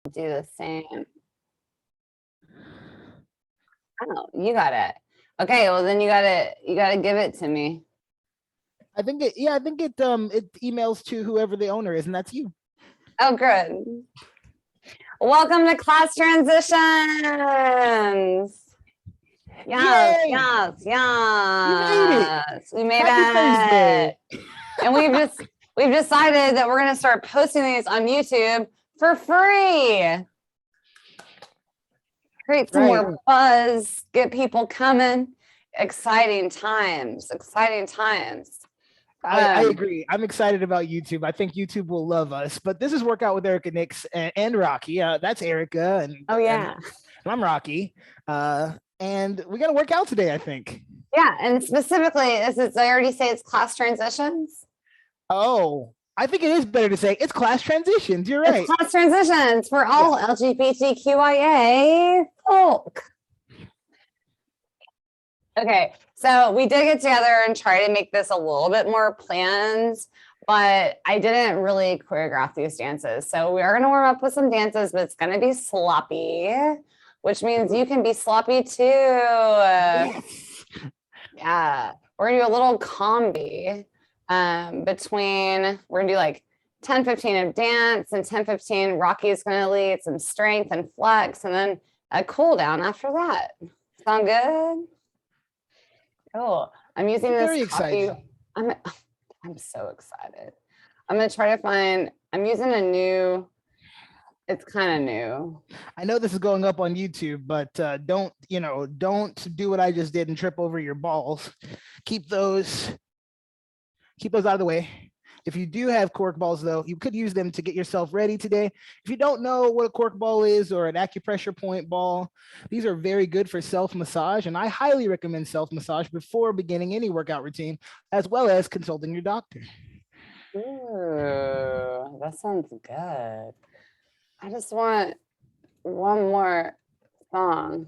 do the same. Oh, you got it. Okay, well then you gotta give it to me. I think it emails to whoever the owner is, and that's you. Oh, good. Welcome to Class Transitions. Yes, Yay! yes, yes. We made Happy it. And we've decided that we're gonna start posting these on YouTube for free. Create some more buzz, get people coming. Exciting times, exciting times. I agree. I'm excited about YouTube. I think YouTube will love us. But this is Workout with Erica Nix and Rocky. That's Erica. And oh, yeah. And I'm Rocky. And we got to work out today, I think. Yeah. And specifically, I already say it's Class Transitions. Oh, I think it is better to say it's Class Transitions. You're right. It's Class Transitions for all LGBTQIA folk. Okay, so we did get together and try to make this a little bit more planned, but I didn't really choreograph these dances. So we are going to warm up with some dances, but it's going to be sloppy, which means you can be sloppy too. Yeah, we're going to do a little combi between, we're going to do like 10-15 of dance and 10-15 Rocky's going to lead some strength and flex, and then a cool down after that. Sound good? Cool. I'm using this. Very excited. I'm so excited. I'm gonna try to find. I'm using a new. It's kind of new. I know this is going up on YouTube, but don't do what I just did and trip over your balls. Keep those out of the way. If you do have cork balls, though, you could use them to get yourself ready today. If you don't know what a cork ball is or an acupressure point ball, these are very good for self-massage, and I highly recommend self-massage before beginning any workout routine, as well as consulting your doctor. Ooh, that sounds good. I just want one more song.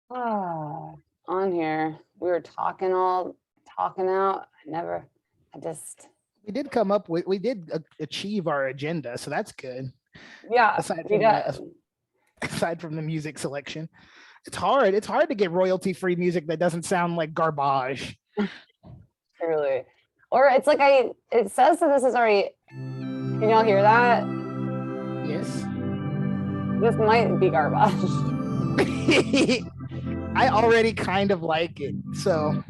Oh, on here. We were talking out. We did achieve our agenda, so that's good. Yeah, aside from the music selection, it's hard to get royalty-free music that doesn't sound like garbage. Truly. Or it's like it says that this is already, can y'all hear that? Yes. This might be garbage. I already kind of like it, so.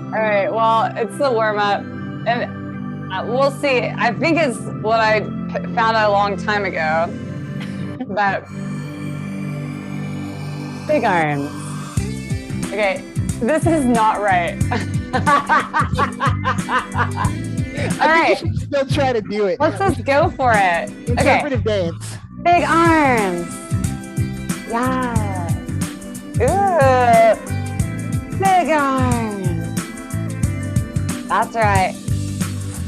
All right, well, it's the warm-up, and we'll see. I think it's what I found out a long time ago, but big arms. Okay, this is not right. All right. You should still try to do it. Let's just go for it. Interpretive dance. Big arms. Yeah. Ooh. Big arms. That's right.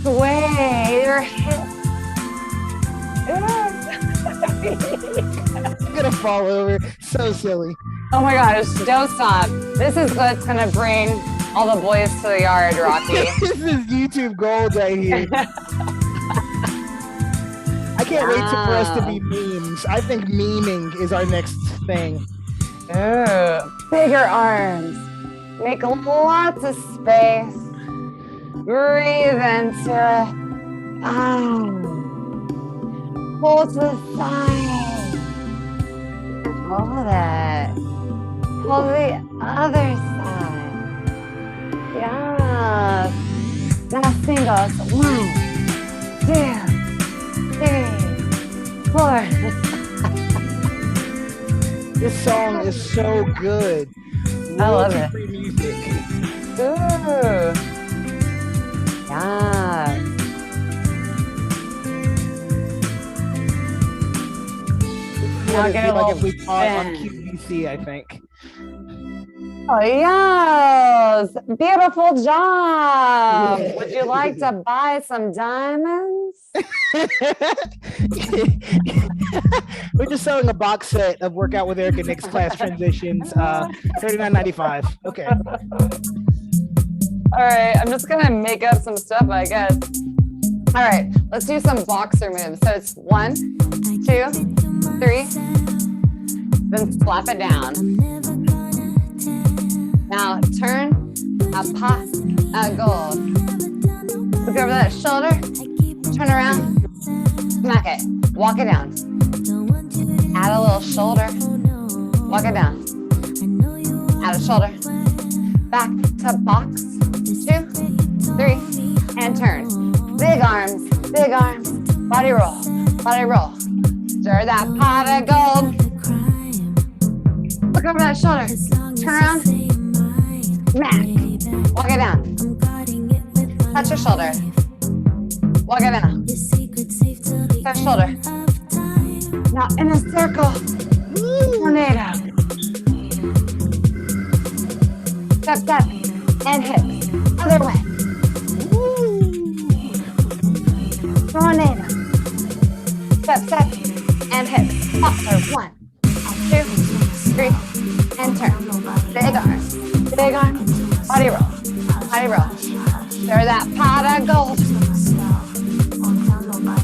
Sway your hips. I'm gonna fall over. So silly. Oh my gosh, don't stop. This is what's gonna bring all the boys to the yard, Rocky. This is YouTube gold right here. I can't wait for us to be memes. I think memeing is our next thing. Ooh, bigger arms. Make lots of space. Breathe into it. Pull to the side. Hold it. Pull the other side. Yes. Now singles. 1, 2, 3, 4. This song is so good. I love it. Free music. Ooh. Yes. Now get like if we taught on QVC, I think. Oh, yes. Beautiful job. Yeah. Would you like to buy some diamonds? We're just selling a box set of Workout with Erica Nix Class Transitions, $39.95. Okay. All right, I'm just gonna make up some stuff, I guess. All right, let's do some boxer moves. So it's 1, 2, 3, then slap it down. Now turn, a pop, a gold. Look over that shoulder, turn around, smack it, walk it down. Add a little shoulder, walk it down. Add a shoulder, back to box, 2, 3, and turn. Big arms, body roll, stir that pot of gold. Look over that shoulder, turn around, smack, walk it down. Touch your shoulder, walk it down. Touch shoulder. Now in a circle, tornado. Step, and hips, other way. Tornado. Step, and hips. Boxer, 1, 2, 3, and turn. Big arms, body roll. Stir that pot of gold.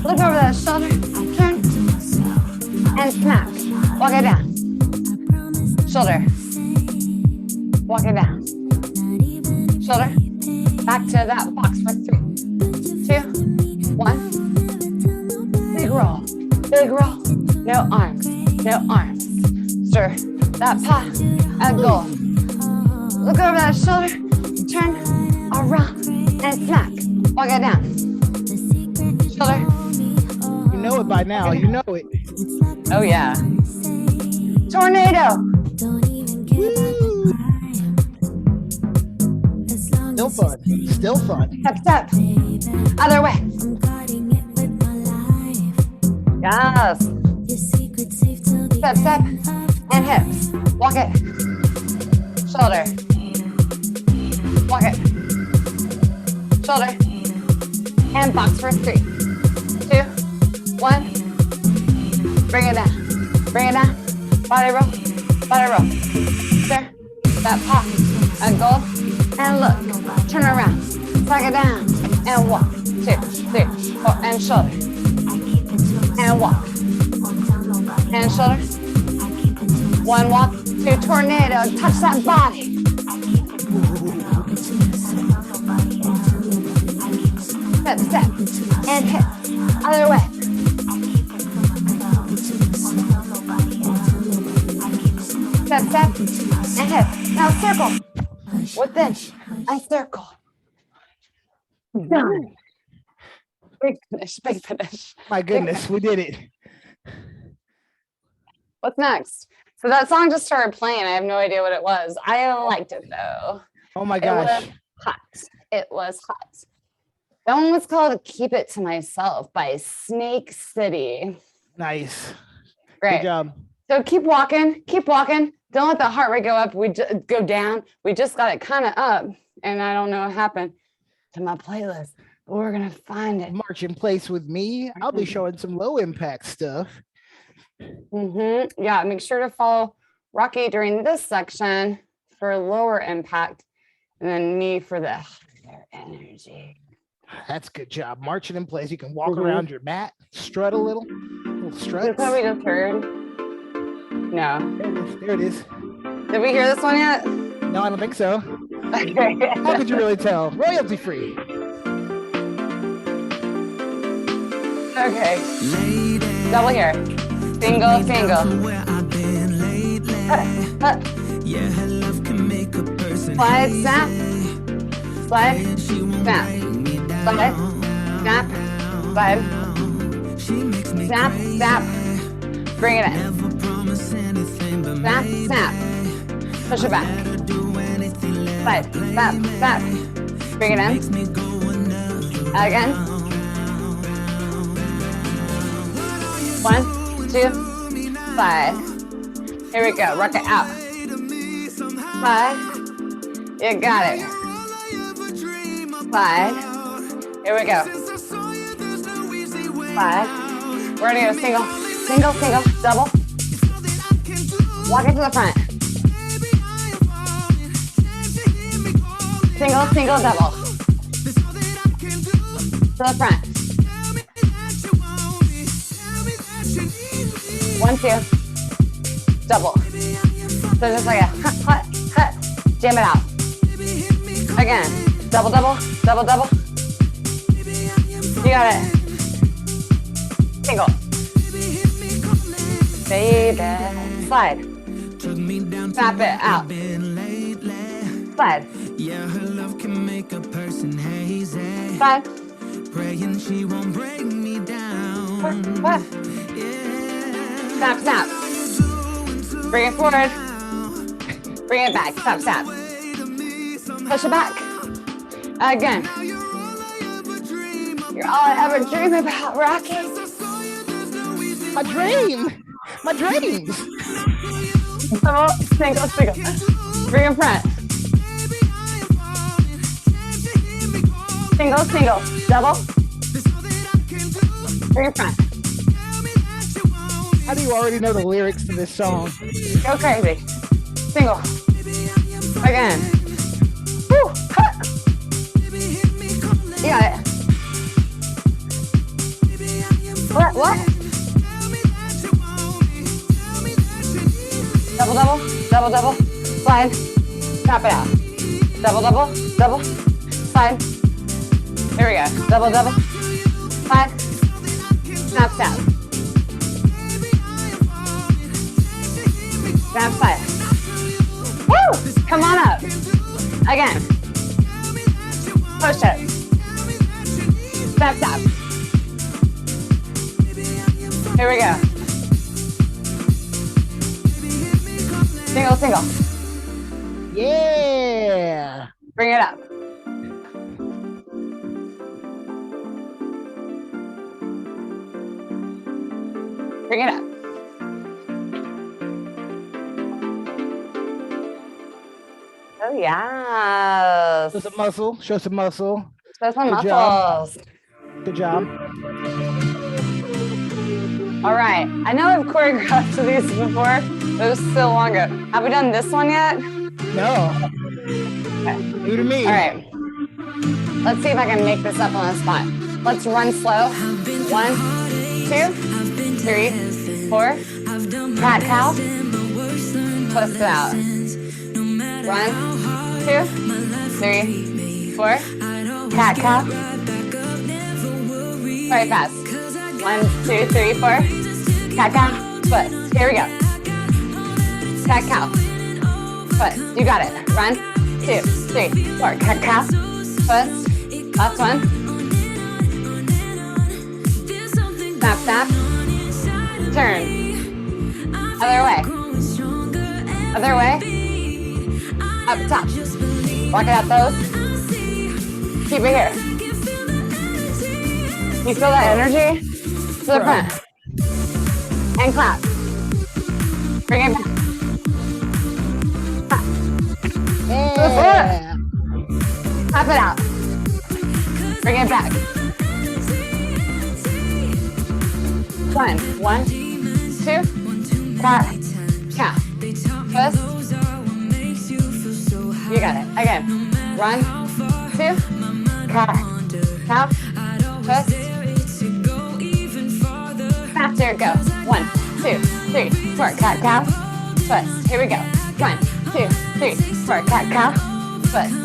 Look over that shoulder, turn, and smack. Walk it down. Shoulder, walk it down. Shoulder, back to that box for 3, 2, 1. Big roll, no arms. Stir that pot of gold. Look over that shoulder, turn around and smack. Walk it down. Shoulder. You know it by now, you know it. Oh yeah. Tornado. Still fun. Step, other way. Yes. Step, and hips. Walk it. Shoulder. Walk it. Shoulder. And box for 3, 2, 1. Bring it down. Body roll. Stir that pot of gold. And look. Turn around. Slide it down. And walk. 2, 3, 4. And shoulder. And walk. And shoulder. 1 walk, 2 tornado. Touch that body. Step, and hip. Other way. Step, and hip. Now circle. Within a circle. Done. Big finish. My goodness, we did it. What's next? So that song just started playing. I have no idea what it was. I liked it though. Oh my gosh. It was hot. That one was called Keep It to Myself by Snake City. Nice. Great. Good job. So keep walking. Don't let the heart rate go up. We just go down. We just got it kind of up. And I don't know what happened to my playlist, but we're going to find it. March in place with me. I'll be showing some low impact stuff. Yeah, make sure to follow Rocky during this section for lower impact, and then me for the higher energy. That's a good job. Marching in place. You can walk around your mat, strut a little struts. That's what we just heard. No. There it is. Did we hear this one yet? No, I don't think so. Okay. How could you really tell? Royalty free. Okay. Double here. Single. Slide, snap. Slide, snap. Slide, snap. Slide. Snap. Bring it in. Snap. Push it back. Slide, snap. Bring it in. Again. 1, 2, 5. Here we go. Rock it out. 5. You got it. 5. Here we go. 5. We're gonna go single, double. Walk it to the front. Single, double. To the front. 1, 2, double. So just like a hut, hut, jam it out. Again, double, double, double, double. You got it. Single. Baby, slide. Snap it out. Slide. Yeah, her love can make a person hazy. Slide. Praying she won't break me down. What? Snap, snap. Bring it forward. Bring it back. Snap, snap. Push it back. Again. You're all I ever dream about, Rocky. My dream. My dreams. Double, single, single. Bring in front. Single, single, double. Bring in front. How do you already know the lyrics to this song? Go crazy. Single. Again. Woo. Ha. You got it. What? What? Double, double, double, double. Slide. Snap it out. Double, double, double. Slide. Here we go. Double, double. Slide. Snap, snap. Snap, slide. Woo! Come on up. Again. Push it. Snap, snap. Here we go. Single, single. Yeah. Bring it up. Bring it up. Oh, yes. Show some muscle. Show some muscle. Show some Good job. muscles. Good job. All right. I know I've choreographed to these before, but it was so long ago. Have we done this one yet? No. Okay. New to me. All right. Let's see if I can make this up on the spot. Let's run slow. 1, 2, 3, 4. Cat cow. Twist it out. 1, 2, 3, 4. Cat cow. Very fast. 1, 2, 3, 4. Cat cow. Twist. Here we go. Cat cow. Twist. You got it. Run. 2, 3, 4. Cat cow. Twist. Last one. Snap, snap. Turn. Other way. Other way. Up top. Walk it out those. Keep it here. You feel that energy? To the front. And clap. Bring it back. Clap. To the floor. Clap it out. Bring it back. 1, 2, cat, cow. Twist. You got it. Again. 1, 2, cat, cow. Twist. Faster. Go. 1, 2, 3, 4. Cat, cow. Twist. Here we go. 1, 2, 3, 4. Cat, cow. Twist.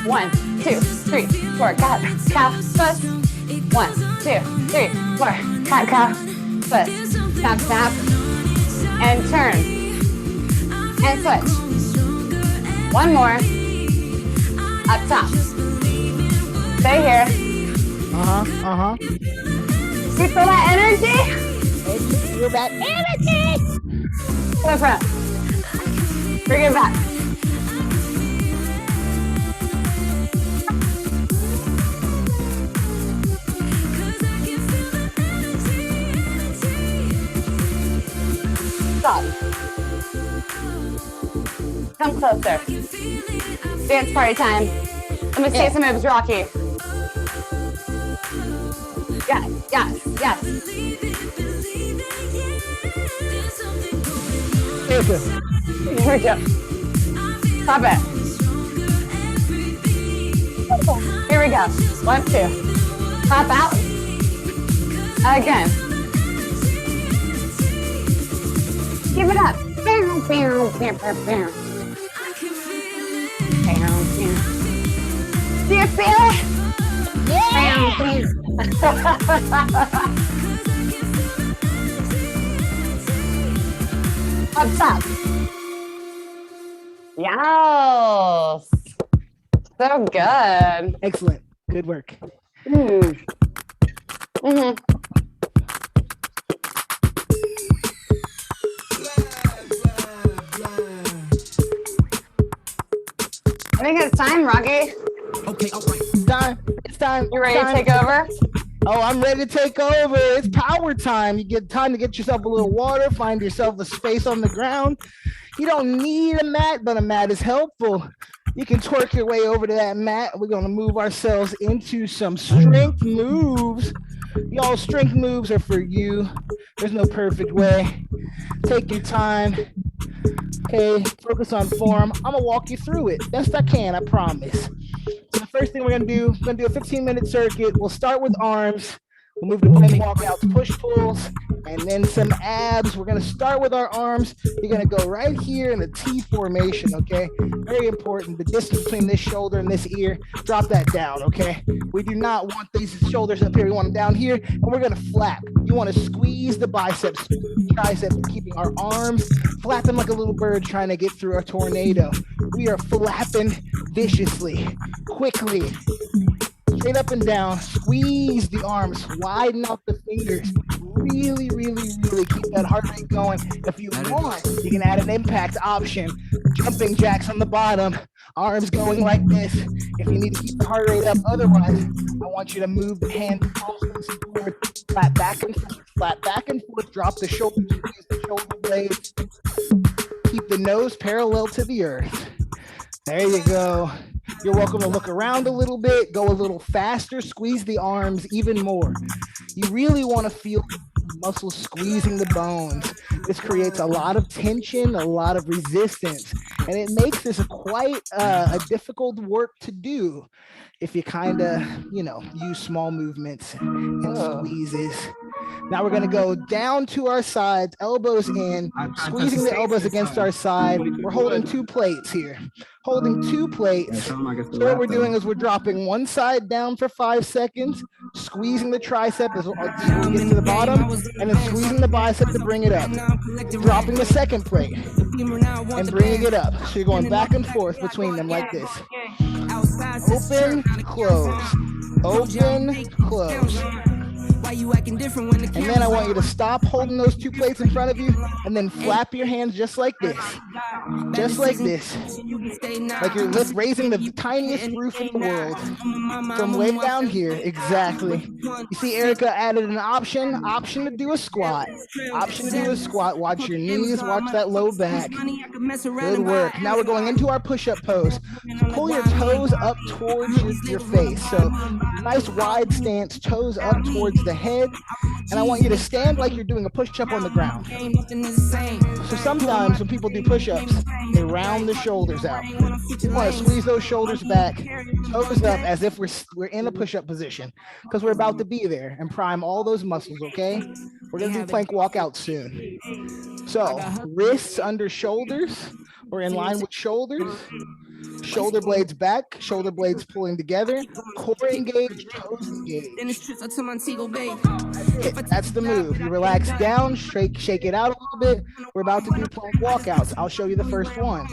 1, 2, 3, 4. Cat, cow. Twist. 1, 2, 3, 4. Cat, cow. Twist. Snap, snap. And turn. And switch. One more. Up top. Stay here. You feel that energy? Feel that energy. To the front. Bring it back. Stop. Come closer. Dance party time. Let me see some moves, Rocky. Yes, yes, yes. Here we go. Stop it. Here we go. 1, 2. Pop out. Again. Do you feel it? Yeah. What's up? Yes. So good. Excellent. Good work. Mm. Mm-hmm. I think it's time, Rocky. Okay, all right. It's time. It's time. You ready to take over? Oh, I'm ready to take over. It's power time. You get time to get yourself a little water, find yourself a space on the ground. You don't need a mat, but a mat is helpful. You can twerk your way over to that mat. We're going to move ourselves into some strength moves. Y'all, strength moves are for you. There's no perfect way. Take your time. Okay, focus on form. I'm going to walk you through it. Best I can, I promise. So the first thing we're going to do a 15-minute circuit. We'll start with arms. We'll move to plank walkouts, push pulls, and then some abs. We're going to start with our arms. You're going to go right here in the T formation, okay? Very important. The distance between this shoulder and this ear, drop that down, okay? We do not want these shoulders up here. We want them down here, and we're going to flap. You want to squeeze the biceps, triceps, keeping our arms flapping like a little bird trying to get through a tornado. We are flapping viciously, quickly. Straight up and down, squeeze the arms, widen out the fingers, really, really, really keep that heart rate going. If you want, you can add an impact option, jumping jacks on the bottom, arms going like this, if you need to keep the heart rate up. Otherwise, I want you to move the hands forward, flat back and forth, drop the shoulders, squeeze the shoulder blades, keep the nose parallel to the earth. There you go. You're welcome to look around a little bit, go a little faster, squeeze the arms even more. You really want to feel muscles squeezing the bones. This creates a lot of tension, a lot of resistance, and it makes this quite a difficult work to do if you kind of, use small movements and squeezes. Now we're going to go down to our sides, elbows in, squeezing the elbows against our side. We're holding 2 plates here. Holding 2 plates. So what we're doing is we're dropping one side down for 5 seconds, squeezing the tricep as we get to the bottom, and then squeezing the bicep to bring it up. Dropping the second plate and bringing it up. So you're going back and forth between them like this. Open, close. Open, close. And then I want you to stop holding those 2 plates in front of you and then flap your hands just like this. Just like this. Like you're raising the tiniest roof in the world from way down here. Exactly. You see Erica added an option to do a squat. Option to do a squat. Watch your knees, watch that low back. Good work. Now we're going into our push-up pose. So pull your toes up towards your face. So nice wide stance, toes up towards the head, and I want you to stand like you're doing a push-up on the ground. So sometimes when people do push-ups, they round the shoulders out. You want to squeeze those shoulders back, toes up as if we're in a push-up position, because we're about to be there and prime all those muscles, okay? We're going to do plank walkout soon. So wrists under shoulders, or in line with shoulders. Shoulder blades back, shoulder blades pulling together, core engaged, toes engaged. That's the move. You relax down, shake it out a little bit. We're about to do plank walkouts. I'll show you the first one.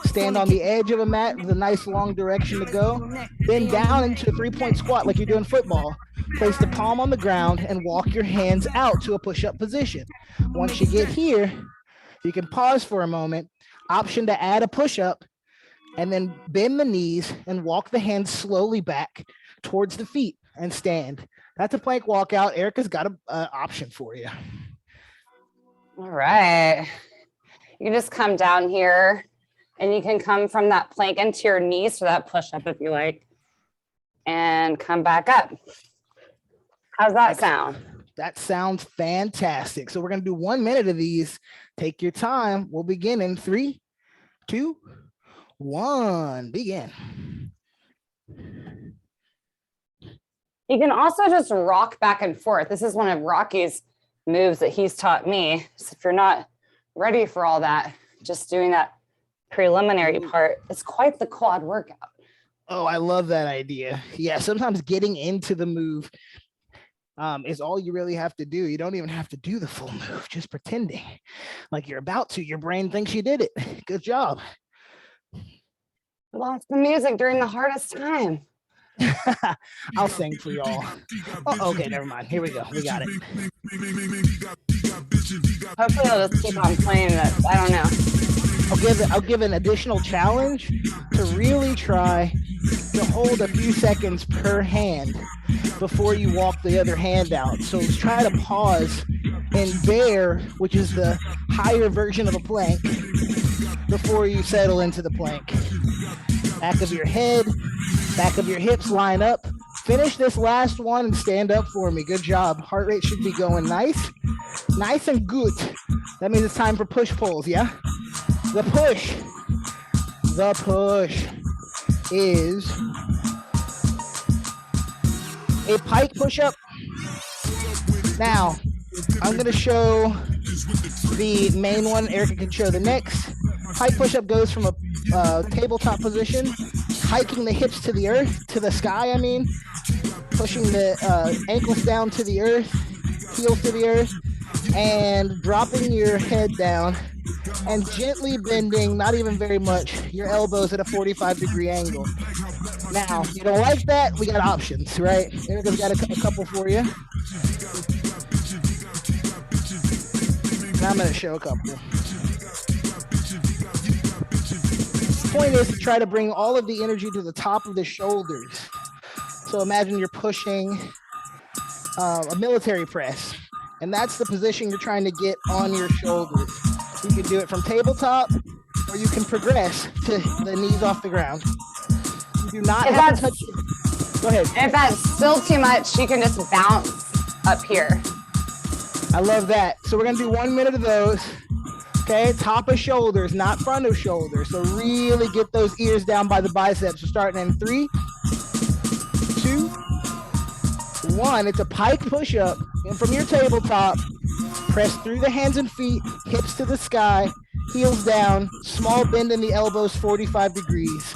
Stand on the edge of a mat with a nice long direction to go. Then down into a 3-point squat like you're doing football. Place the palm on the ground and walk your hands out to a push-up position. Once you get here, you can pause for a moment. Option to add a push-up, and then bend the knees and walk the hands slowly back towards the feet and stand. That's a plank walkout. Erica's got an option for you. All right. You can just come down here and you can come from that plank into your knees for that push-up if you like, and come back up. How's that sound? That sounds fantastic. So we're going to do 1 minute of these. Take your time. We'll begin in 3, 2, 1. Begin. You can also just rock back and forth. This is one of Rocky's moves that he's taught me. So if you're not ready for all that, just doing that preliminary part. It's quite the quad workout. Oh, I love that idea. Yeah, sometimes getting into the move is all you really have to do. You don't even have to do the full move, just pretending like you're about to. Your brain thinks you did it. Good job. Lost the music during the hardest time. I'll sing for y'all. Oh, okay, never mind. Here we go. We got it. Hopefully I'll just keep on playing that. I don't know. I'll give an additional challenge to really try to hold a few seconds per hand before you walk the other hand out. So let's try to pause in bear, which is the higher version of a plank, before you settle into the plank. Back of your head, back of your hips line up. Finish this last one and stand up for me. Good job. Heart rate should be going nice and good. That means it's time for push pulls, yeah? The push is a pike push-up. Now, I'm gonna show the main one. Erica can show the next. Pike push-up goes from a tabletop position, hiking the hips to the earth, to the sky, I mean, pushing the ankles down to the earth, heels to the earth, and dropping your head down and gently bending, not even very much, your elbows at a 45-degree angle. Now, if you don't like that, we got options, right? Erica's got a couple for you. Now I'm gonna show a couple. The point is to try to bring all of the energy to the top of the shoulders. So imagine you're pushing a military press, and that's the position you're trying to get on your shoulders. You can do it from tabletop, or you can progress to the knees off the ground. You do not have to touch it. Go ahead. If that's still too much, you can just bounce up here. I love that. So we're gonna do 1 minute of those. Okay, top of shoulders, not front of shoulders. So really get those ears down by the biceps. So starting in 3, 2, 1. It's a pike push-up. And from your tabletop, press through the hands and feet, hips to the sky, heels down, small bend in the elbows, 45 degrees.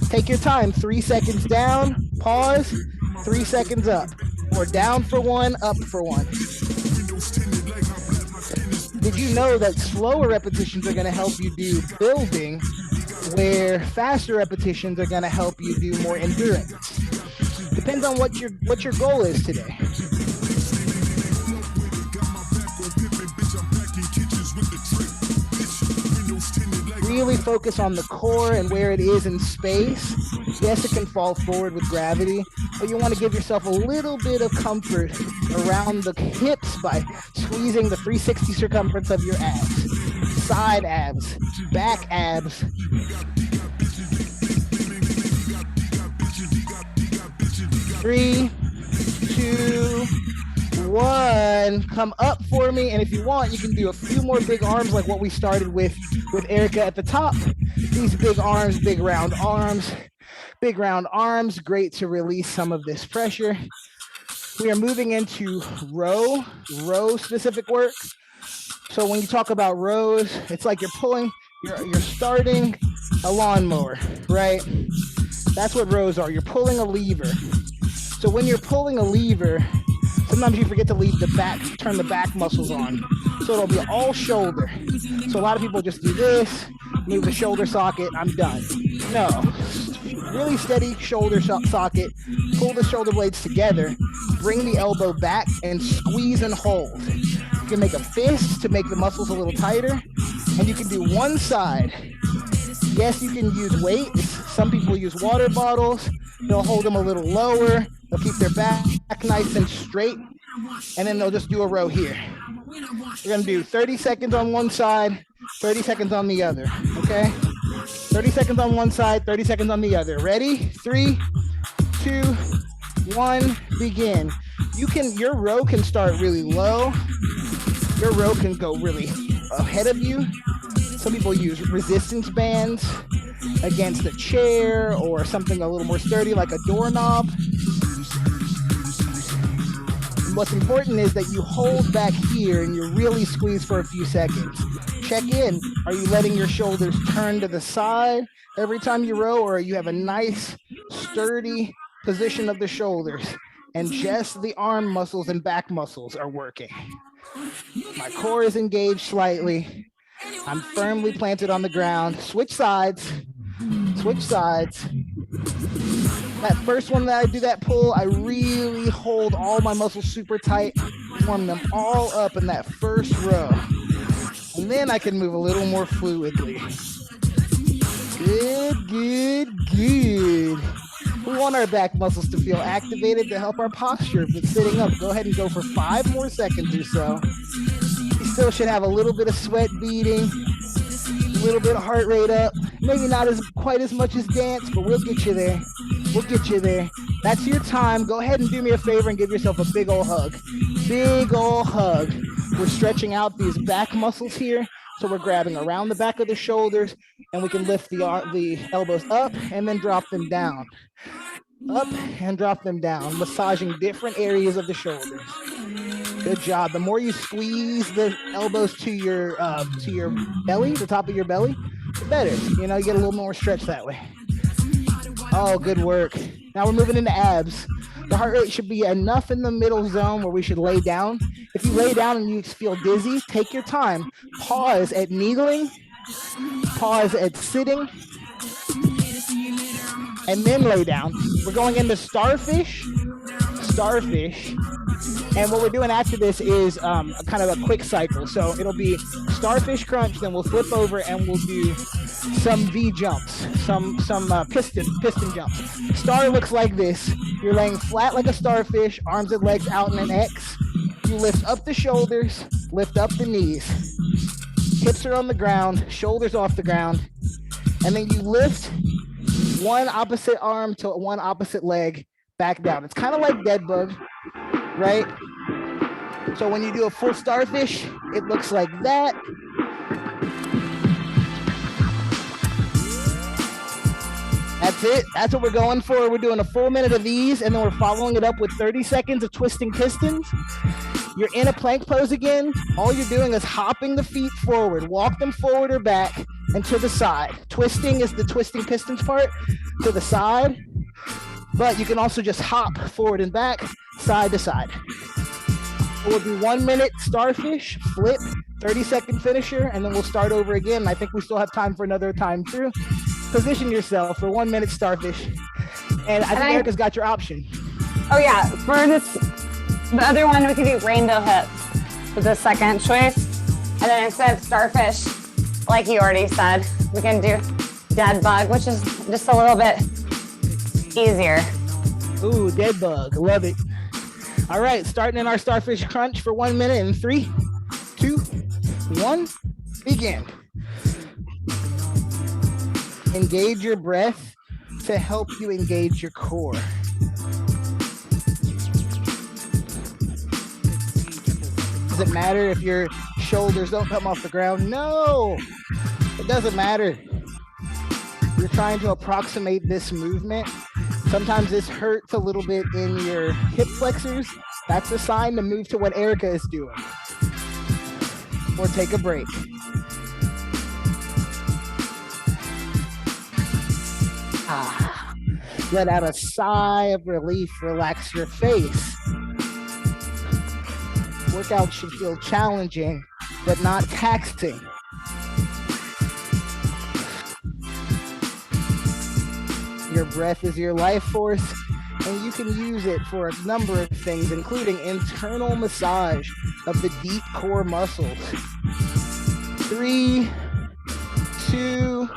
Take your time, 3 seconds down, pause, 3 seconds up. Or down for 1, up for 1. Did you know that slower repetitions are going to help you do building, where faster repetitions are going to help you do more endurance? Depends on what your goal is today. Really focus on the core and where it is in space. Yes, it can fall forward with gravity, but you want to give yourself a little bit of comfort around the hips by squeezing the 360 circumference of your abs, side abs, back abs. Three, 2, 1. Come up for me, and if you want, you can do a few more big arms like what we started with Erica at the top. These big arms, big round arms. Big round arms, great to release some of this pressure. We are moving into row specific work. So when you talk about rows, it's like you're starting a lawnmower, right? That's what rows are. You're pulling a lever. So when you're pulling a lever, sometimes you forget to turn the back muscles on. So it'll be all shoulder. So a lot of people just do this, move the shoulder socket, I'm done. No. Really steady shoulder socket, pull the shoulder blades together, bring the elbow back and squeeze and hold. You can make a fist to make the muscles a little tighter, and you can do one side. Yes, you can use weights. Some people use water bottles. They'll hold them a little lower. They'll keep their back nice and straight, and then they'll just do a row here. We're gonna do 30 seconds on one side, 30 seconds on the other, okay? 30 seconds on one side, 30 seconds on the other. Ready? 3, 2, 1, begin. Your row can start really low. Your row can go really ahead of you. Some people use resistance bands against a chair or something a little more sturdy like a doorknob. What's important is that you hold back here and you really squeeze for a few seconds. Check in. Are you letting your shoulders turn to the side every time you row, or you have a nice, sturdy position of the shoulders and just the arm muscles and back muscles are working? My core is engaged slightly. I'm firmly planted on the ground. Switch sides. Switch sides. That first one that I do that pull, I really hold all my muscles super tight, warm them all up in that first row. And then I can move a little more fluidly. Good, good, good. We want our back muscles to feel activated to help our posture. But sitting up, go ahead and go for 5 more seconds or so. You still should have a little bit of sweat beating, a little bit of heart rate up. Maybe not quite as much as dance, but we'll get you there. We'll get you there. That's your time. Go ahead and do me a favor and give yourself a big old hug. Big old hug. We're stretching out these back muscles here. So we're grabbing around the back of the shoulders, and we can lift the elbows up and then drop them down. Up and drop them down, massaging different areas of the shoulders. Good job. The more you squeeze the elbows to your belly, the top of your belly, the better. You know, you get a little more stretch that way. Oh, good work. Now we're moving into abs. The heart rate should be enough in the middle zone where we should lay down. If you lay down and you feel dizzy, take your time. Pause at kneeling, pause at sitting, and then lay down. We're going into starfish. And what we're doing after this is kind of a quick cycle. So it'll be starfish crunch, then we'll flip over and we'll do some V jumps, some piston jumps. Star looks like this. You're laying flat like a starfish, arms and legs out in an X. You lift up the shoulders, lift up the knees. Hips are on the ground, shoulders off the ground. And then you lift one opposite arm to one opposite leg back down. It's kind of like dead bug, right? So when you do a full starfish, it looks like that. That's it. That's what we're going for. We're doing a full minute of these, and then we're following it up with 30 seconds of twisting pistons. You're in a plank pose again. All you're doing is hopping the feet forward. Walk them forward or back and to the side. Twisting is the twisting pistons part, to the side. But you can also just hop forward and back, side to side. We'll do 1 minute starfish, flip, 30-second finisher, and then we'll start over again. I think we still have time for another time through. Position yourself for 1 minute starfish. And I think Erica's got your option. Oh yeah, for this, the other one, we can do rainbow hips for the second choice. And then instead of starfish, like you already said, we can do dead bug, which is just a little bit easier. Ooh, dead bug, love it. All right, starting in our starfish crunch for 1 minute in 3, 2, 1, begin. Engage your breath to help you engage your core. Does it matter if your shoulders don't come off the ground? No, it doesn't matter. You're trying to approximate this movement. Sometimes this hurts a little bit in your hip flexors. That's a sign to move to what Erica is doing. Or take a break. Let out a sigh of relief, relax your face. Workout should feel challenging, but not taxing. Your breath is your life force, and you can use it for a number of things, including internal massage of the deep core muscles. 3, 2,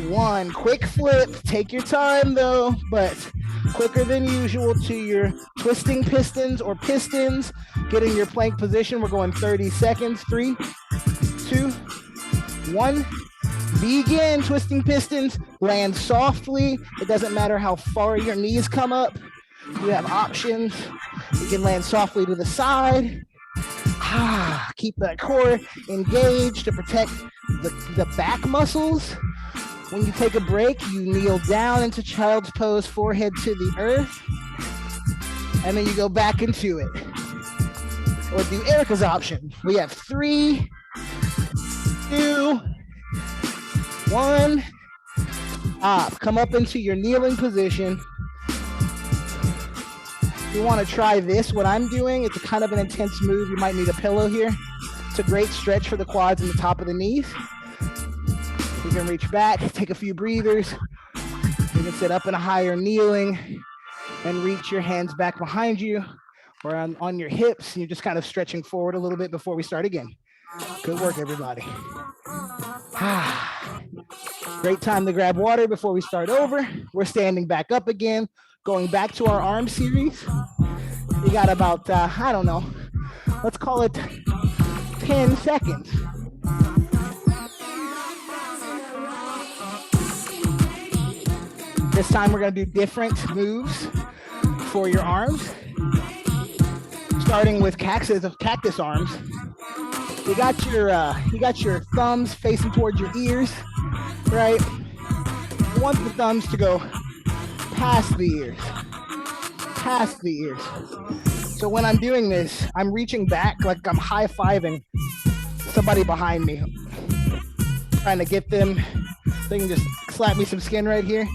1. Quick flip. Take your time though, but quicker than usual to your twisting pistons or pistons. Get in your plank position. We're going 30 seconds. 3, 2, 1. Begin twisting pistons. Land softly. It doesn't matter how far your knees come up. You have options. You can land softly to the side. Keep that core engaged to protect the back muscles. When you take a break, you kneel down into child's pose, forehead to the earth, and then you go back into it. or do Erica's option. We have 3, 2, 1. Stop. Come up into your kneeling position. If you want to try this, what I'm doing, it's a kind of an intense move. You might need a pillow here. It's a great stretch for the quads and the top of the knees. You can reach back, take a few breathers. You can sit up in a higher kneeling and reach your hands back behind you or on your hips. You're just kind of stretching forward a little bit before we start again. Good work, everybody. Great time to grab water before we start over. We're standing back up again, going back to our arm series. We got about, I don't know, let's call it 10 seconds. This time we're gonna do different moves for your arms. Starting with cactus arms. You got your thumbs facing towards your ears, right? You want the thumbs to go past the ears, past the ears. So when I'm doing this, I'm reaching back like I'm high-fiving somebody behind me, trying to get them. They can just slap me some skin right here.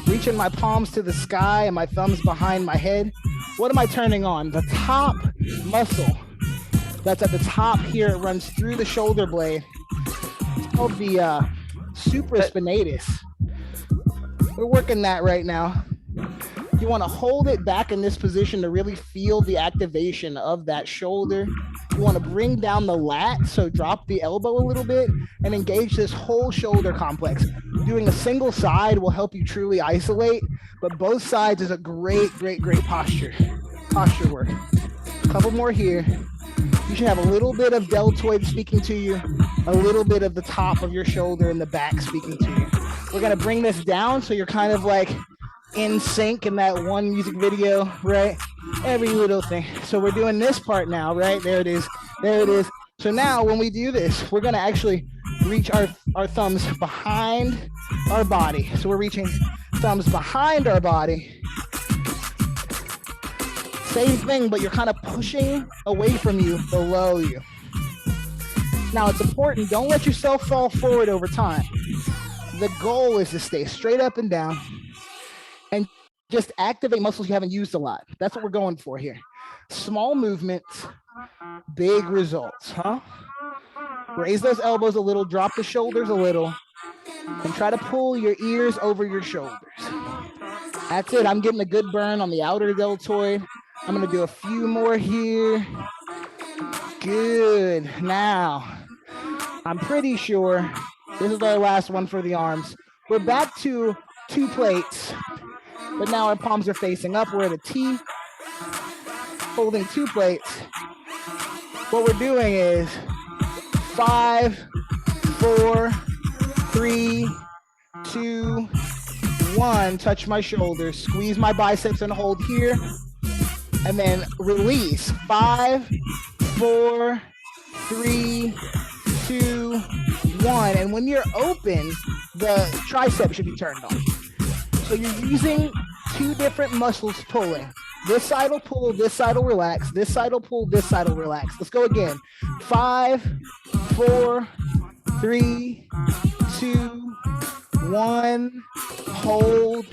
Reaching my palms to the sky and my thumbs behind my head. What am I turning on? The top muscle that's at the top here. It runs through the shoulder blade. It's called the supraspinatus. We're working that right now. You want to hold it back in this position to really feel the activation of that shoulder. You want to bring down the lat, so drop the elbow a little bit and engage this whole shoulder complex. Doing a single side will help you truly isolate, but both sides is a great posture work. A couple more here. You should have a little bit of deltoid speaking to you, a little bit of the top of your shoulder and the back speaking to you. We're gonna bring this down so you're kind of like in sync in that one music video, right? Every little thing. So we're doing this part now, right? There it is, there it is. So now when we do this, we're gonna actually reach our thumbs behind our body. So we're reaching thumbs behind our body. Same thing, but you're kind of pushing away from you, below you. Now it's important, don't let yourself fall forward over time. The goal is to stay straight up and down and just activate muscles you haven't used a lot. That's what we're going for here. Small movements, big results, huh? Raise those elbows a little, drop the shoulders a little, and try to pull your ears over your shoulders. That's it, I'm getting a good burn on the outer deltoid. I'm gonna do a few more here. Good. Now, I'm pretty sure this is our last one for the arms. We're back to 2 plates, but now our palms are facing up. We're at a T, holding 2 plates. What we're doing is 5, 4, 3, 2, 1. Touch my shoulders, squeeze my biceps and hold here. And then release. 5, 4, 3, 2, 1. And when you're open, the tricep should be turned on. So you're using 2 different muscles pulling. This side will pull, this side will relax. This side will pull, this side will relax. Let's go again. 5, 4, 3, 2, 1. Hold.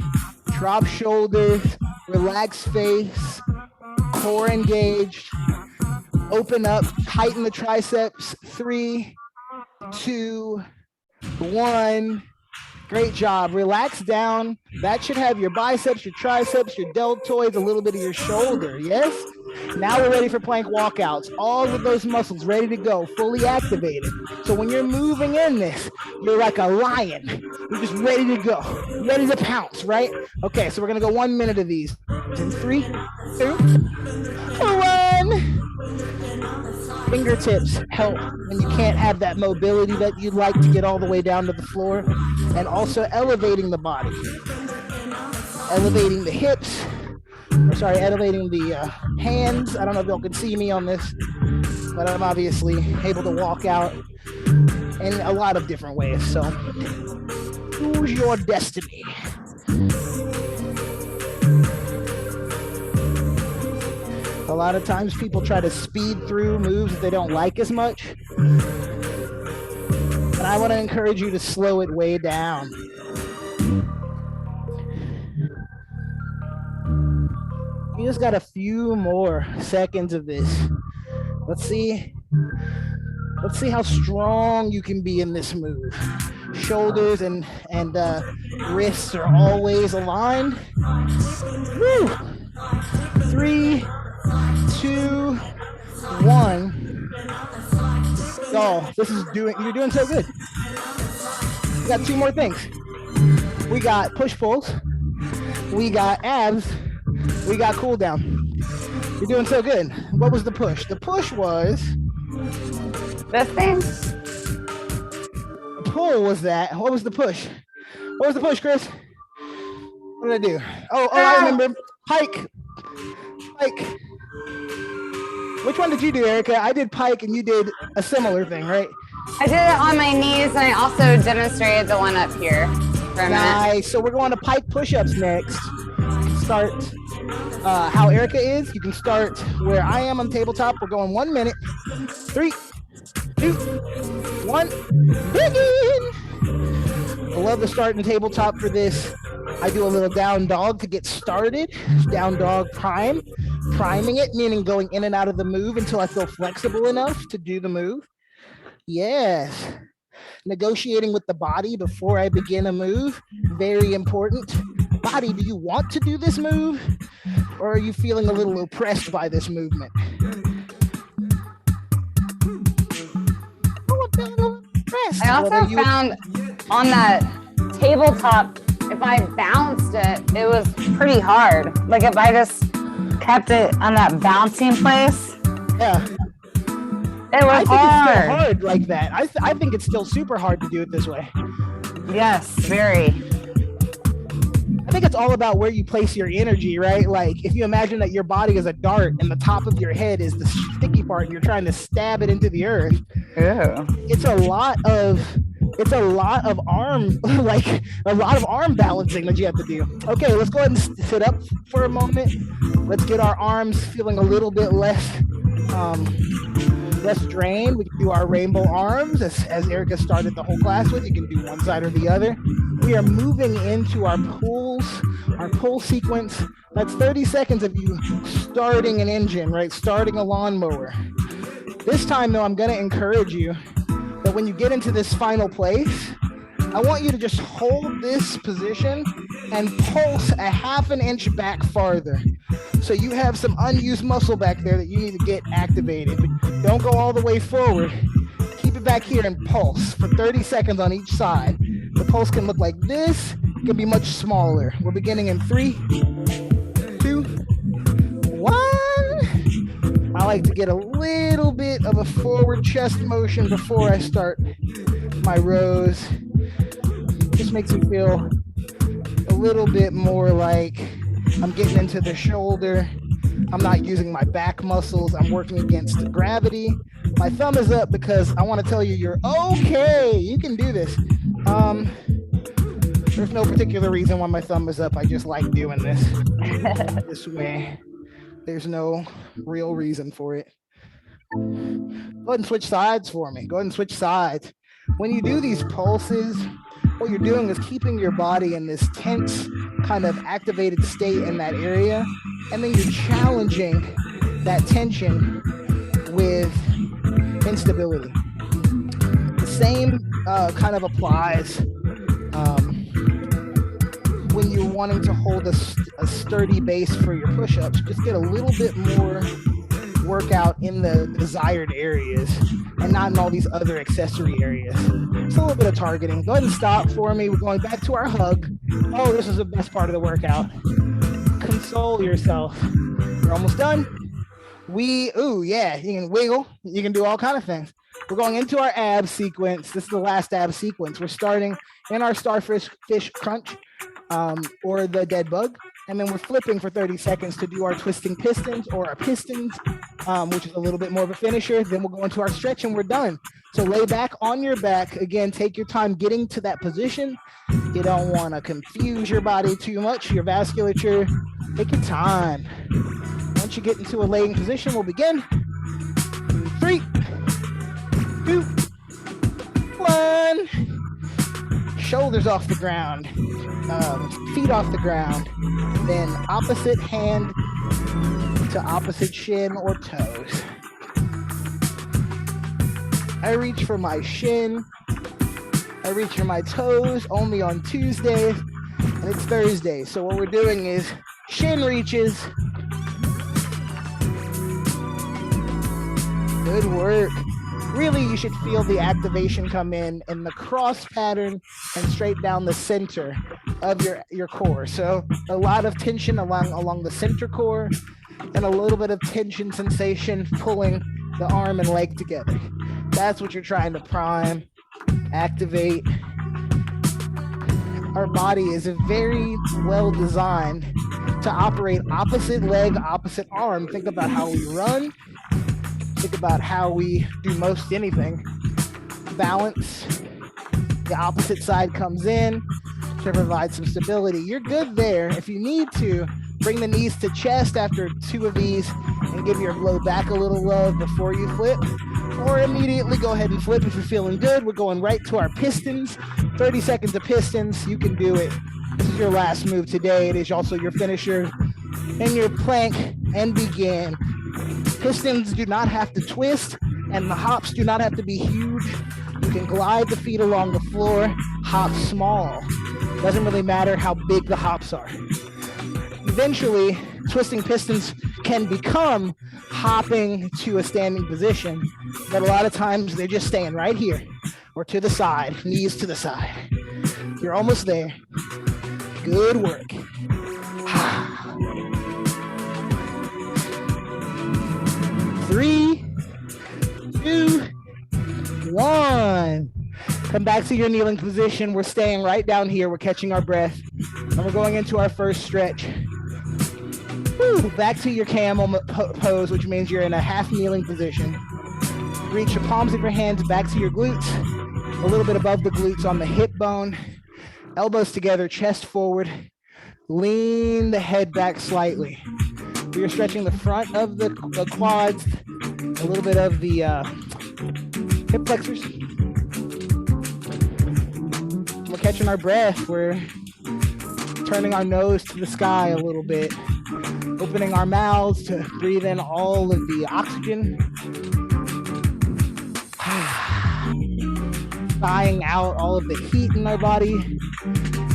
Drop shoulders. Relax face. Core engaged, open up, tighten the triceps. 3, 2, 1. Great job. Relax down. That should have your biceps, your triceps, your deltoids, a little bit of your shoulder. Yes? Now we're ready for plank walkouts. All of those muscles ready to go, fully activated. So when you're moving in this, you're like a lion. You're just ready to go, ready to pounce, right? Okay, so we're gonna go 1 minute of these. In 3, 2, 1. Fingertips help when you can't have that mobility that you'd like to get all the way down to the floor, and also elevating the body. Elevating the hips, elevating the hands. I don't know if y'all can see me on this, but I'm obviously able to walk out in a lot of different ways. So choose your destiny. A lot of times people try to speed through moves that they don't like as much. And I want to encourage you to slow it way down. You just got a few more seconds of this. Let's see how strong you can be in this move. Shoulders and wrists are always aligned. Woo! 3, 2, 1. Oh, you're doing so good. We got 2 more things. We got push pulls. We got abs. We got cool down. You're doing so good. What was the push? The push was This thing? the pull was that. What was the push? What was the push, Chris? What did I do? Oh, I remember. Pike. Which one did you do, Erica? I did pike and you did a similar thing, right? I did it on my knees and I also demonstrated the one up here for a minute. Nice. So we're going to pike push-ups next. Start how Erica is. You can start where I am on tabletop. We're going 1 minute. 3, 2, 1. Begin. I love the start in tabletop for this. I do a little down dog to get started. Down dog prime. Priming it, meaning going in and out of the move until I feel flexible enough to do the move. Yes. Negotiating with the body before I begin a move. Very important. Body, do you want to do this move? Or are you feeling a little oppressed by this movement? Oh, I'm feeling a little oppressed. I also found on that tabletop, if I bounced it, it was pretty hard. Like if I just kept it on that bouncing place. Yeah. It was I think it's still hard like that. I think it's still super hard to do it this way. Yes, very. I think it's all about where you place your energy, right? Like if you imagine that your body is a dart and the top of your head is the sticky part and you're trying to stab it into the earth. Yeah. It's a lot of arm, like a lot of arm balancing that you have to do. Okay, let's go ahead and sit up for a moment. Let's get our arms feeling a little bit less drained. We can do our rainbow arms as Erica started the whole class with. You can do one side or the other. We are moving into our pull sequence. That's 30 seconds of you starting an engine, right? Starting a lawnmower. This time though, I'm gonna encourage you that when you get into this final place, I want you to just hold this position and pulse a ½ an inch back farther. So you have some unused muscle back there that you need to get activated. But don't go all the way forward. Keep it back here and pulse for 30 seconds on each side. The pulse can look like this. It can be much smaller. We're beginning in 3, 2, 1. I like to get a little bit of a forward chest motion before I start my rows. Just makes me feel a little bit more like I'm getting into the shoulder. I'm not using my back muscles. I'm working against gravity. My thumb is up because I want to tell you you're okay. You can do this. There's no particular reason why my thumb is up. I just like doing this this way. There's no real reason for it. Go ahead and switch sides for me. Go ahead and switch sides. When you do these pulses, what you're doing is keeping your body in this tense, kind of activated state in that area, and then you're challenging that tension with instability. The same kind of applies when you're wanting to hold a sturdy base for your push-ups. Just get a little bit more workout in the desired areas and not in all these other accessory areas. Just a little bit of targeting. Go ahead and stop for me. We're going back to our hug. Oh, this is the best part of the workout. Console yourself. We're almost done. Ooh, yeah, you can wiggle. You can do all kinds of things. We're going into our ab sequence. This is the last ab sequence. We're starting in our starfish crunch or the dead bug. And then we're flipping for 30 seconds to do our twisting pistons or our pistons, which is a little bit more of a finisher. Then we'll go into our stretch and we're done. So lay back on your back. Again, take your time getting to that position. You don't want to confuse your body too much, your vasculature. Take your time. Once once you get into a laying position, we'll begin. 3, 2, 1. Shoulders off the ground, feet off the ground, then opposite hand to opposite shin or toes. I reach for my shin, I reach for my toes only on Tuesdays, and it's Thursday. So what we're doing is shin reaches. Good work. Really, you should feel the activation come in the cross pattern and straight down the center of your core. So a lot of tension along the center core and a little bit of tension sensation pulling the arm and leg together. That's what you're trying to prime, activate. Our body is very well designed to operate opposite leg, opposite arm. Think about how we run. Think about how we do most anything. Balance. The opposite side comes in to provide some stability. You're good there. If you need to, bring the knees to chest after 2 of these and give your low back a little love before you flip. Or immediately go ahead and flip if you're feeling good. We're going right to our pistons. 30 seconds of pistons. You can do it. This is your last move today. It is also your finisher. And your plank and begin. Pistons do not have to twist, and the hops do not have to be huge. You can glide the feet along the floor, hop small. Doesn't really matter how big the hops are. Eventually, twisting pistons can become hopping to a standing position, but a lot of times they're just staying right here or to the side, knees to the side. You're almost there. Good work. 3, 2, 1. Come back to your kneeling position. We're staying right down here. We're catching our breath. And we're going into our first stretch. Woo. Back to your camel pose, which means you're in a half kneeling position. Reach the palms of your hands back to your glutes. A little bit above the glutes on the hip bone. Elbows together, chest forward. Lean the head back slightly. You're stretching the front of the quads, a little bit of the hip flexors. We're catching our breath. We're turning our nose to the sky a little bit, opening our mouths to breathe in all of the oxygen. Sighing out all of the heat in our body.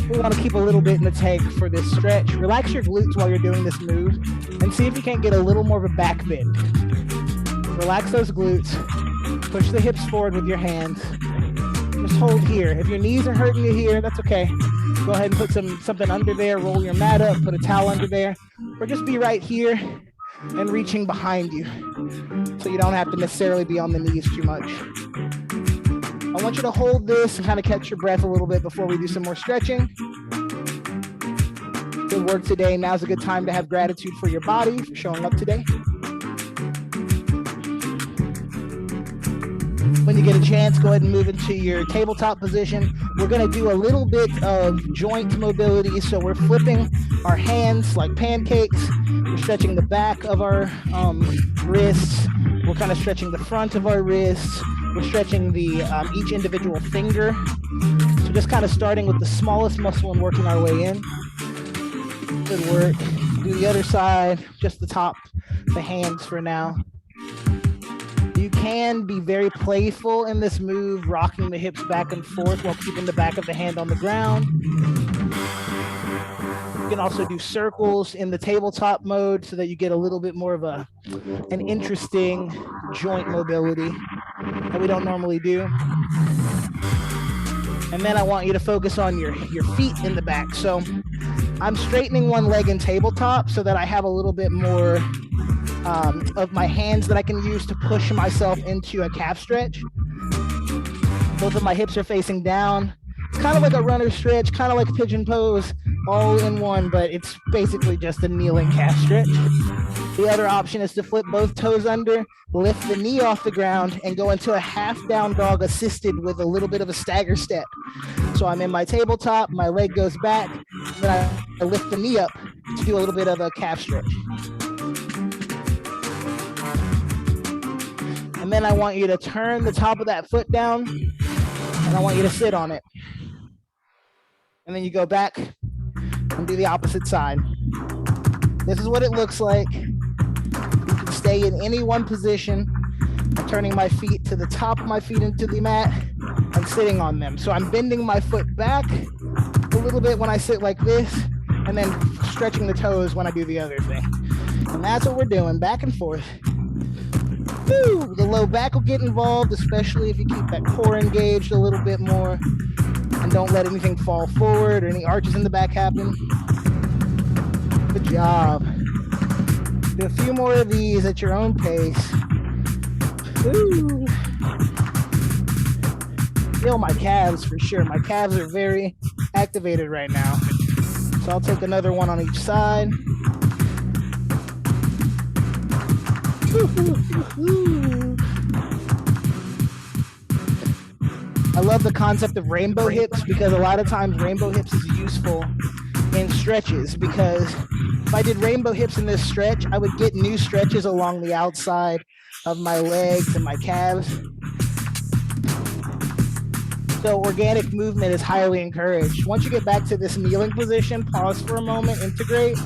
We want to keep a little bit in the tank for this stretch. Relax your glutes while you're doing this move and see if you can't get a little more of a back bend. Relax those glutes. Push the hips forward with your hands. Just hold here. If your knees are hurting you here, that's okay. Go ahead and put something under there. Roll your mat up. Put a towel under there. Or just be right here and reaching behind you so you don't have to necessarily be on the knees too much. I want you to hold this and kind of catch your breath a little bit before we do some more stretching. Good work today. Now's a good time to have gratitude for your body for showing up today. When you get a chance, go ahead and move into your tabletop position. We're going to do a little bit of joint mobility. So we're flipping our hands like pancakes. We're stretching the back of our wrists. We're kind of stretching the front of our wrists. We're stretching the each individual finger. So just kind of starting with the smallest muscle and working our way in. Good work. Do the other side, just the top, the hands for now. You can be very playful in this move, rocking the hips back and forth while keeping the back of the hand on the ground. You can also do circles in the tabletop mode so that you get a little bit more of an interesting joint mobility that we don't normally do. And then I want you to focus on your feet in the back. So I'm straightening one leg in tabletop so that I have a little bit more of my hands that I can use to push myself into a calf stretch. Both of my hips are facing down. It's kind of like a runner stretch, kind of like a pigeon pose, all in one, but it's basically just a kneeling calf stretch. The other option is to flip both toes under, lift the knee off the ground, and go into a half down dog assisted with a little bit of a stagger step. So I'm in my tabletop, my leg goes back, then I lift the knee up to do a little bit of a calf stretch. And then I want you to turn the top of that foot down, and I want you to sit on it. And then you go back and do the opposite side. This is what it looks like. You can stay in any one position. I'm turning my feet to the top of my feet into the mat and sitting on them. So I'm bending my foot back a little bit when I sit like this, and then stretching the toes when I do the other thing. And that's what we're doing, back and forth. Woo! The low back will get involved, especially if you keep that core engaged a little bit more and don't let anything fall forward or any arches in the back happen. Good job. Do a few more of these at your own pace. Woo! Feel my calves for sure. My calves are very activated right now. So I'll take another one on each side. I love the concept of rainbow hips because a lot of times rainbow hips is useful in stretches, because if I did rainbow hips in this stretch, I would get new stretches along the outside of my legs and my calves. So organic movement is highly encouraged. Once you get back to this kneeling position, pause for a moment, integrate.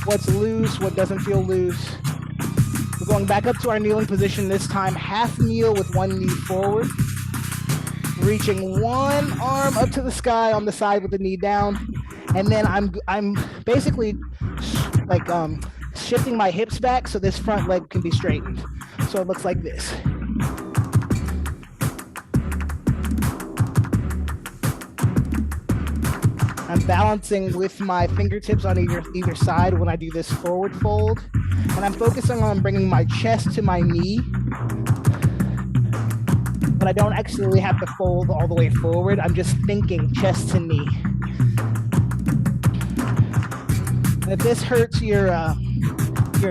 What's loose, what doesn't feel loose. We're going back up to our kneeling position, this time half kneel with one knee forward. Reaching one arm up to the sky on the side with the knee down. And then I'm basically like shifting my hips back so this front leg can be straightened. So it looks like this. I'm balancing with my fingertips on either side when I do this forward fold. And I'm focusing on bringing my chest to my knee. But I don't actually have to fold all the way forward. I'm just thinking chest to knee. And if this hurts your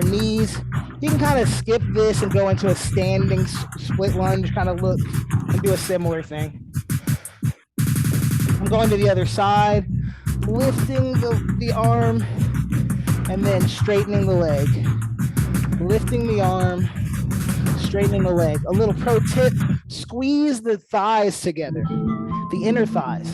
knees, you can kind of skip this and go into a standing split lunge, kind of look and do a similar thing. I'm going to the other side, lifting the arm and then straightening the leg. Lifting the arm, straightening the leg. A little pro tip, squeeze the thighs together, the inner thighs.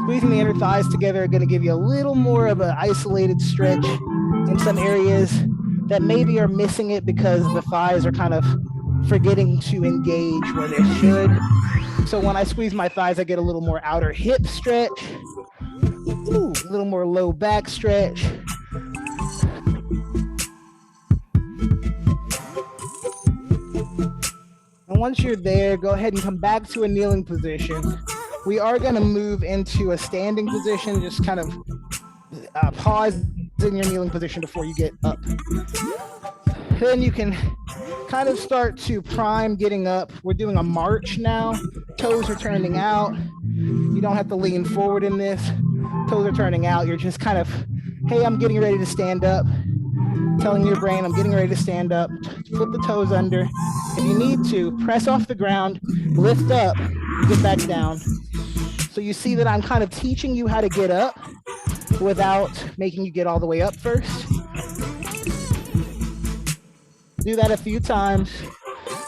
Squeezing the inner thighs together are going to give you a little more of an isolated stretch in some areas that maybe are missing it because the thighs are kind of forgetting to engage where they should. So when I squeeze my thighs, I get a little more outer hip stretch, a little more low back stretch. And once you're there, go ahead and come back to a kneeling position. We are going to move into a standing position, just kind of pause in your kneeling position before you get up. Then you can kind of start to prime getting up. We're doing a march now. Toes are turning out. You don't have to lean forward in this. Toes are turning out. You're just kind of, hey, I'm getting ready to stand up. Telling your brain, I'm getting ready to stand up. Flip the toes under. If you need to, press off the ground, lift up, get back down. So you see that I'm kind of teaching you how to get up without making you get all the way up first. Do that a few times,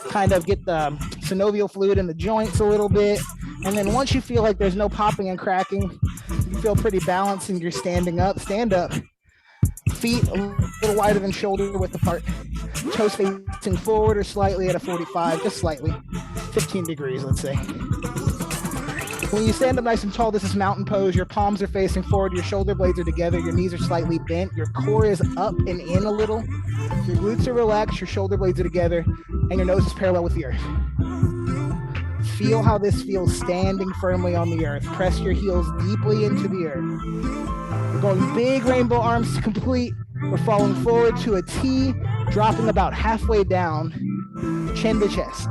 kind of get the synovial fluid in the joints a little bit. And then once you feel like there's no popping and cracking, you feel pretty balanced and you're standing up, stand up. Feet a little wider than shoulder width apart. Toes facing forward or slightly at a 45, just slightly. 15 degrees, let's say. When you stand up nice and tall, this is mountain pose. Your palms are facing forward, your shoulder blades are together, your knees are slightly bent, your core is up and in a little. Your glutes are relaxed, your shoulder blades are together, and your nose is parallel with the earth. Feel how this feels standing firmly on the earth. Press your heels deeply into the earth. We're going big rainbow arms to complete. We're falling forward to a T, dropping about halfway down, chin to chest.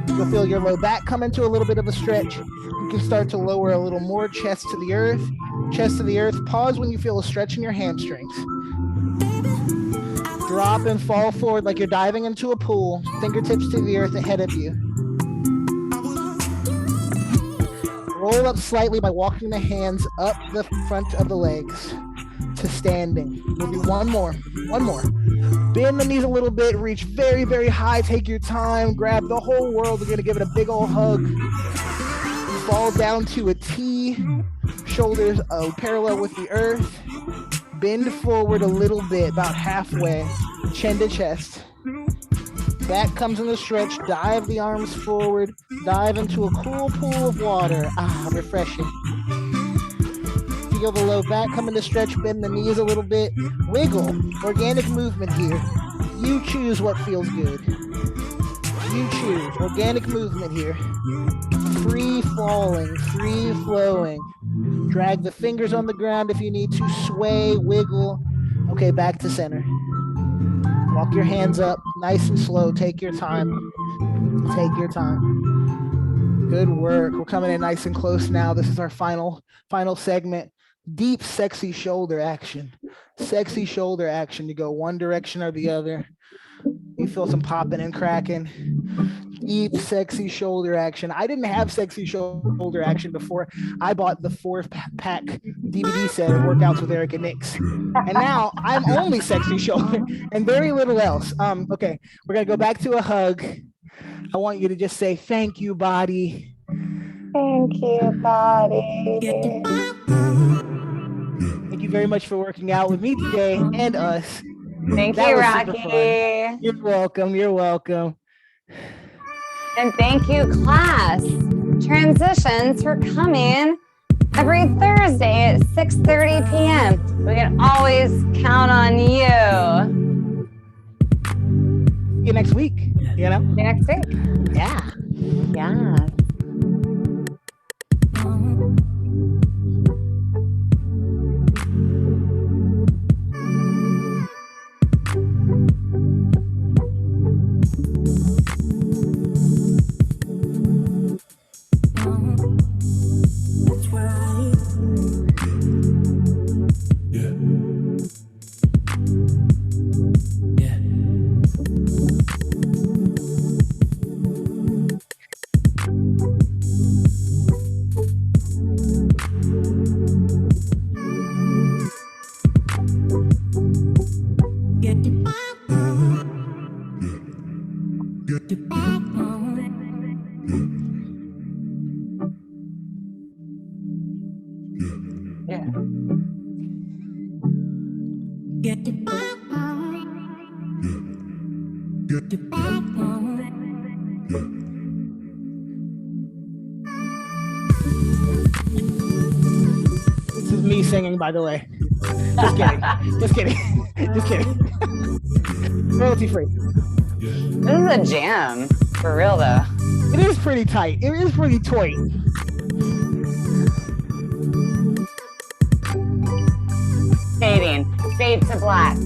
You'll feel your low back come into a little bit of a stretch. You can start to lower a little more, chest to the earth, chest to the earth. Pause when you feel a stretch in your hamstrings. Drop and fall forward like you're diving into a pool, fingertips to the earth ahead of you. Roll up slightly by walking the hands up the front of the legs. to standing. We'll do one more. Bend the knees a little bit, reach very, very high, take your time, grab the whole world. We're gonna give it a big old hug. Fall down to a T, shoulders parallel with the earth. Bend forward a little bit, about halfway, chin to chest. Back comes in the stretch, dive the arms forward, dive into a cool pool of water. Refreshing. Feel the low back come into stretch, bend the knees a little bit, wiggle, organic movement here. You choose what feels good. You choose, organic movement here. Free falling, free flowing. Drag the fingers on the ground if you need to, sway, wiggle. Okay, back to center. Walk your hands up, nice and slow, take your time. Take your time. Good work, we're coming in nice and close now. This is our final segment. Deep, sexy shoulder action. Sexy shoulder action. You go one direction or the other. You feel some popping and cracking. Deep, sexy shoulder action. I didn't have sexy shoulder action before I bought the 4-pack DVD set of workouts with Erica Nix. And now I'm only sexy shoulder and very little else. Okay, we're gonna go back to a hug. I want you to just say, thank you, body. Thank you, body. Thank you very much for working out with me today and us. Thank That you, was super Rocky. fun. You're welcome. You're welcome. And thank you, class transitions, for coming every Thursday at 6:30 p.m. We can always count on you. See you next week. You know? See you next week. Yeah. Yeah. This is me singing, by the way. Just kidding. Just kidding. Just kidding. Royalty free. This is a jam, for real though. It is pretty tight. It is pretty tight. Fade to black.